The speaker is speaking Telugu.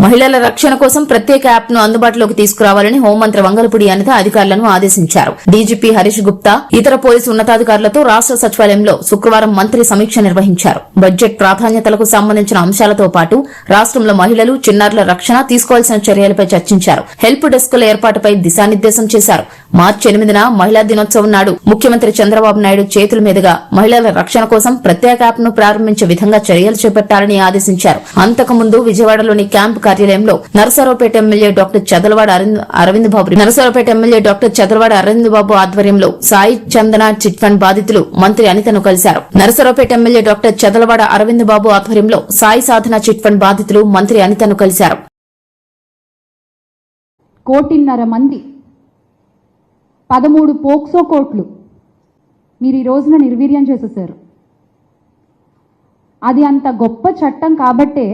మహిళల రక్షణ కోసం ప్రత్యేక యాప్ ను అందుబాటులోకి తీసుకురావాలని హోంమంత్రి వంగలపూడి అనిత అధికారులను ఆదేశించారు. డీజీపీ హరీష్ గుప్తా ఇతర పోలీసు ఉన్నతాధికారులతో రాష్ట సచివాలయంలో శుక్రవారం మంత్రి సమీక్ష నిర్వహించారు. బడ్జెట్ ప్రాధాన్యతలకు సంబంధించిన అంశాలతో పాటు రాష్ట్రంలో మహిళలు, చిన్నారుల రక్షణ తీసుకోవాల్సిన చర్యలపై చర్చించారు. హెల్ప్ డెస్కుల ఏర్పాటుపై దిశానిర్దేశం చేశారు. మార్చి 8న మహిళా దినోత్సవం నాడు ముఖ్యమంత్రి చంద్రబాబు నాయుడు చేతుల మీదుగా మహిళల రక్షణ కోసం ప్రత్యేక యాప్ ను ప్రారంభించే విధంగా చర్యలు చేపట్టాలని ఆదేశించారు. అంతకుముందు విజయవాడలోని క్యాంపు కార్యాలయంలో నరసరావుపేట ఎమ్మెల్యే డాక్టర్ చదలవాడ అరవింద్ బాబు ఆధ్వర్యంలో సాయి చందన చిట్ ఫండ్ బాధితులు మంత్రి అనితను కలిశారు. నరసరావుపేట ఎమ్మెల్యే డాక్టర్ చదలవాడ అరవింద్ బాబు ఆధ్వర్యంలో సాయి సాధన చిట్ ఫండ్ బాధితులు మంత్రి అనితను కలిశారు. 1.5 కోటి మంది 13 పోక్సో కోట్లు మీరు ఈ రోజున నిర్వీర్యం చేసేశారు. అది అంత గొప్ప చట్టం కాబట్టే